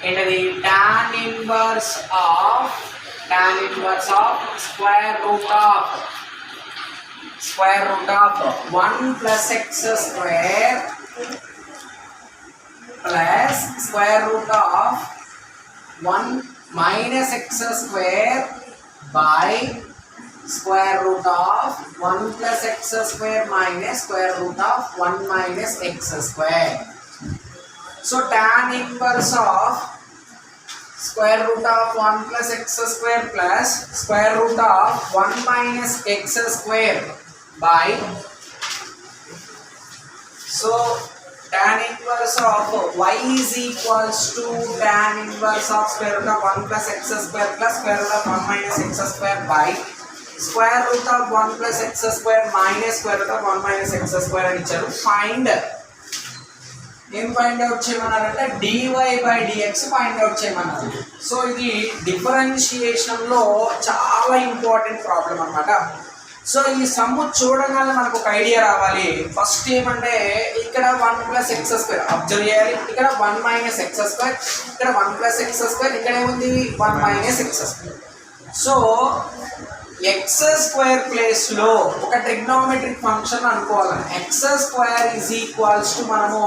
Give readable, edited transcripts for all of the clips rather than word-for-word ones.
into the tan inverse of square root of 1 plus x square plus square root of 1 minus x square by square root of 1 plus x square minus square root of 1 minus x square. So tan inverse of square root of 1 plus x square plus square root of 1 minus x square by, so tan inverse of y is equals to tan inverse of square root of 1 plus x square plus square root of 1 minus x square by square root of 1 plus x square minus square root of 1 minus x square అని ఇచ్చారు. Find ఏం find out చేయమన్నారంటే dy by dx find out చేయమన్నారు. So ఇది డిఫరెన్షియేషన్లో చాలా important problem అన్నమాట. So ఈ సమ్ము చూడగానే మనకు ఒక ఐడియా రావాలి. ఫస్ట్ ఏమంటే ఇక్కడ 1 ప్లస్ ఎక్స్ స్క్వేర్ అబ్జర్వ్ చేయాలి, ఇక్కడ 1 మైనస్ ఎక్స్ స్క్వేర్, ఇక్కడ 1 ప్లస్ ఎక్స్ స్క్వేర్, ఇక్కడ ఏముంది 1 minus X square. So X square place లో ఒక ట్రిగ్నోమెట్రిక్ ఫంక్షన్ అనుకోవాలి. X square is equals to మనము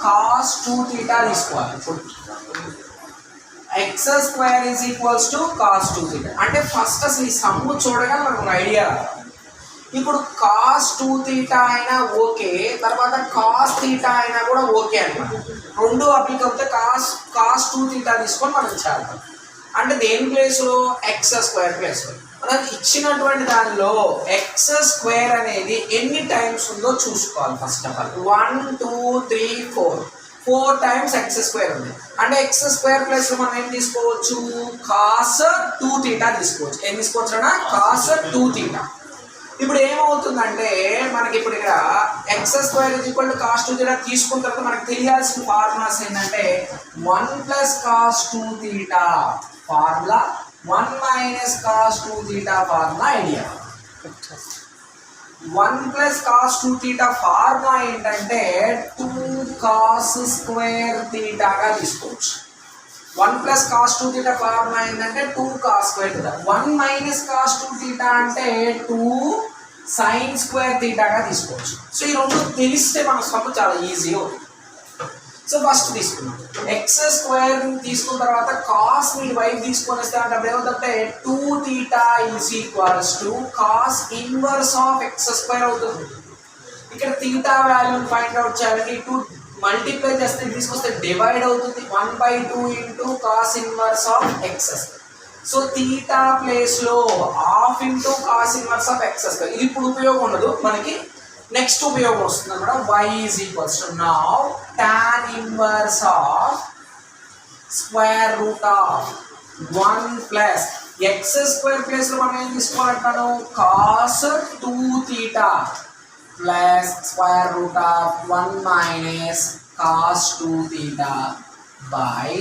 కాస్ 2 థీటా తీసుకోవాలి. X square is equals to cos 2 theta అంటే ఫస్ట్ అసలు ఈ సమ్ము చూడగా మనకు ఒక ఐడియా రావాలి. ఇప్పుడు కాస్ 2 థీటా అయినా ఓకే, తర్వాత కాస్ థీటా అయినా కూడా ఓకే అనమాట. రెండు అప్లికబుల్ కాస్ 2 థీటా తీసుకొని మనం చేద్దాం. అంటే దేని ప్లేస్లో ఎక్స్ స్క్వేర్ ప్లేస్లో మనకి ఇచ్చినటువంటి దానిలో ఎక్స్ స్క్వేర్ అనేది ఎన్ని టైమ్స్ ఉందో చూసుకోవాలి. First of all 1 2 3 4 times X square ఉంది. అంటే ఎక్స్ స్క్వేర్ ప్లస్ మనం ఏం తీసుకోవచ్చు, కాస్ 2 థీటా తీసుకోవచ్చు. ఏం తీసుకోవచ్చు అన్న, కాస్ 2 థీటా. ఇప్పుడు ఏమవుతుందంటే మనకి ఇప్పుడు ఇక్కడ X square is equal to cos 2 theta తీసుకున్న తర్వాత మనకు తెలియాల్సిన ఫార్ములాస్ ఏంటంటే 1 plus cos 2 theta formula, 1 minus cos 2 theta formula idea. 1 plus cos 2 theta formula ఏంటంటే 2 కాస్ స్క్వేర్ థీటాగా తీసుకోవచ్చు. 1 ప్లస్ కాస్ 2 థీటా ఫార్ములా ఏంటంటే 2 cos square theta. 1 minus cos 2 theta అంటే 2 సైన్ స్క్వేర్ థీటాగా తీసుకోవచ్చు. సో ఈ రెండు తెలిస్తే మన సమ్ము చాలా ఈజీ అవుతుంది. సో ఫస్ట్ తీసుకున్నాం ఎక్స్ స్క్వేర్ తీసుకున్న తర్వాత కాస్ ని వైపు తీసుకొని వస్తే అంటే ఏమవుతుందంటే 2 theta is equals to cos inverse of X square అవుతుంది. ఇక్కడ థీటా వాల్యూని ఫైండ్ అవుట్ చేయాలంటే 2 మల్టిప్లై చేస్తే తీసుకొస్తే డివైడ్ అవుతుంది. 1/2 into cos inverse of X square. So theta ప్లేస్లో half into cos inverse of X square. ఇది ఇప్పుడు ఉపయోగం ఉండదు, మనకి నెక్స్ట్ ఉపయోగం వస్తుంది అన్నమాట. y is equals to now tan inverse of square root of 1 plus X square ప్లేస్లో మనం ఏం తీసుకోవాలంటాను, cos 2 theta plus square root of 1 minus cos 2 theta by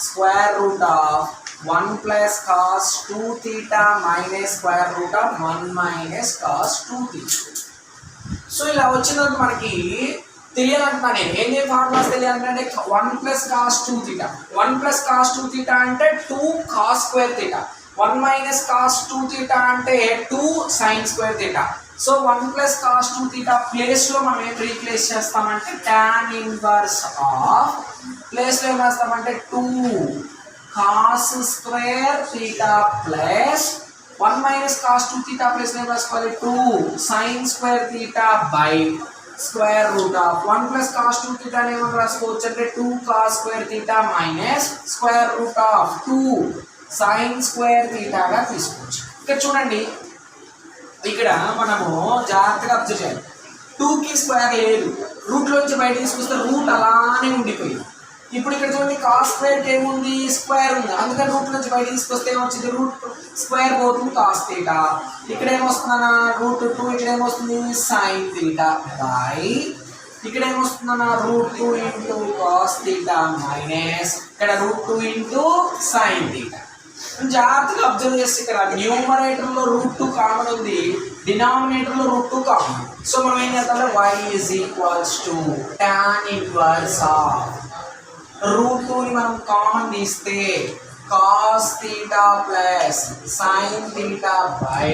square root of 1 plus cos 2 theta minus square root of 1 minus cos 2 theta. So ఇలా వచ్చినప్పుడు మనకి తెలియాలంటున్నా నేను ఏం ఫార్ములాస్ తెలియాలంటే 1 plus cos 2 theta, 1 plus cos 2 theta అంటే 2 cos square theta, 1 minus cos 2 theta అంటే 2 sine square theta. So 1 plus cos 2 theta ప్లేస్లో మనం ఏం రీప్లేస్ చేస్తామంటే టాన్ ఇన్వర్స్ ఆఫ్ ప్లేస్లో ఏం వేస్తామంటే 2 cos square theta plus 1 minus cos 2 theta plus ఏం రాసుకోవాలి 2 sine square theta by square root of 1 plus cos 2 theta ఏమని రాసుకోవచ్చు అంటే 2 cos square theta minus square root of 2 sine square థీటాగా తీసుకోవచ్చు. ఇక్కడ చూడండి, ఇక్కడ మనము జాగ్రత్తగా అబ్జర్వ్ చేయాలి. 2కి స్క్వేర్ లేదు, రూట్లోంచి బయట తీసుకొస్తే రూట్ అలానే ఉండిపోయింది. ఇప్పుడు ఇక్కడ చూడండి కాస్ స్క్వేర్ ఏముంది, స్క్వేర్ ఉంది, అందుకని రూట్ నుంచి బయట తీసుకొస్తే ఏమొచ్చింది, రూట్ స్క్వేర్ పోతుంది కాస్ థీటా. ఇక్కడ ఏమొస్తుందన్నా రూట్ 2, ఇక్కడ ఏమొస్తుంది సైన్ థీటా బై ఇక్కడ ఏమొస్తుందన్నా root 2 into cos theta minus ఇక్కడ రూట్ 2 ఇంటూ సైన్ థీటా. జాగ్రత్తగా అబ్జర్వ్ చేస్తే ఇక్కడ న్యూమరేటర్లో రూట్ 2 కామన్ ఉంది, డినామినేటర్లో రూట్ 2 కామన్. సో మనం ఏం చేద్దాం, y is equals to tan inverse of root 2ని మనం కామన్ తీస్తే cos theta plus sine theta by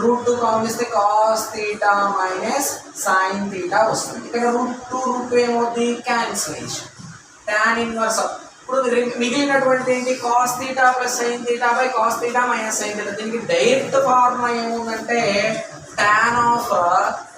root 2 common తీస్తే cos theta minus sine theta వస్తుంది. ఇక్కడ రూట్ 2 ఏమవుతుంది క్యాన్సిలేషన్ tan ఇన్వర్స్. ఇప్పుడు మిగిలినటువంటి ఏంటి cos theta plus sine theta by cos theta minus sine theta. దీనికి డైరెక్ట్ ఫార్ములా ఏముందంటే tan of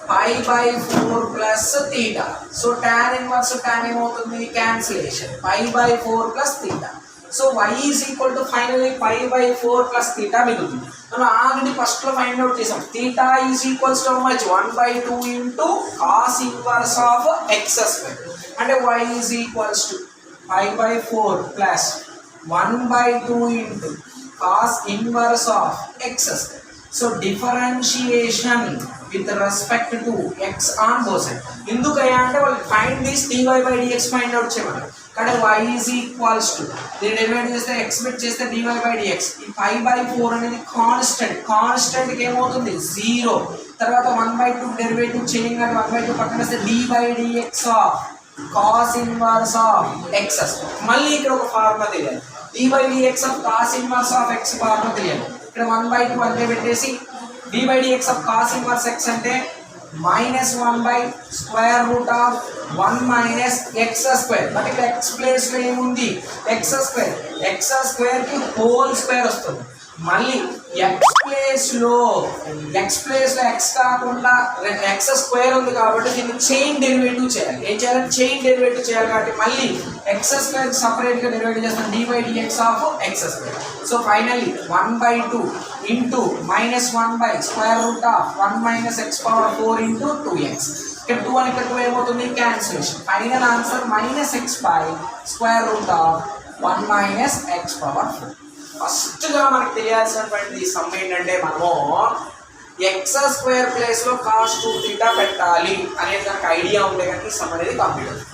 pi by 4 plus theta. So tan inverse tan ఏమవుతుంది cancellation pi by 4 plus theta. So y is equal to finally pi by 4 plus theta మిగులుతుంది. మనం already first లో find out చేసాం theta is equals to much 1/2 into cos inverse of X square. అంటే y is equals to pi by 4 plus 1/2 into cos inverse of X square. So differentiation with respect to x on both sides. ఎందుకయ్యా అంటే వాళ్ళు find this dy by dx find out చేయమన్నారు. కానీ y is equals to దీన్ని divide చేస్తే x bit చేస్తే dy by dx. ఈ 5/4 అనేది కాన్స్టెంట్ కి ఏమవుతుంది 0. తర్వాత 1/2 డెరివేటివ్ చేంజ్ అంటే 1/2 పక్కన వస్తే d by dx of cos inverse of x. మళ్ళీ ఇక్కడ ఒక ఫార్ములా తెలియాలి d by dx of cos inverse of x formula తెలియాలి. ఇక్కడ 1/2 అంతే పెట్టేసి d by dx of cos inverse x అంటే minus 1 by square root of 1 minus x square. But ఇక్కడ x ప్లేస్ లో ఏముంది x square కి హోల్ స్క్వేర్ వస్తుంది. మళ్ళీ x ప్లేస్ లో x కాకుండా x స్క్వేర్ ఉంది కాబట్టి దీన్ని చైన్ డెరివేటివ్ చేయాలి. ఏం చేయాలి చైన్ డెరివేటివ్ చేయాలి కాబట్టి మళ్ళీ x స్క్వేర్ సపరేట్ గా డెరివేటివ్ చేస్తాం d by dx of x square. So finally 1/2 into minus 1 by square root of 1 minus x power 4 into 2x. ఇక్కడ 2 అని ఇక్కడ 2 ఏమవుతుంది cancellation. Final answer minus x by square root of 1 minus x power 4. First గా మనకు తెలియాల్సినటువంటి some ఏంటంటే మనము X square place లో cos 2 theta పెట్టాలి అనేది నాకు ఐడియా ఉంటే కనుక ఈ సమ్ అనేది కంప్లీట్ అవుతుంది.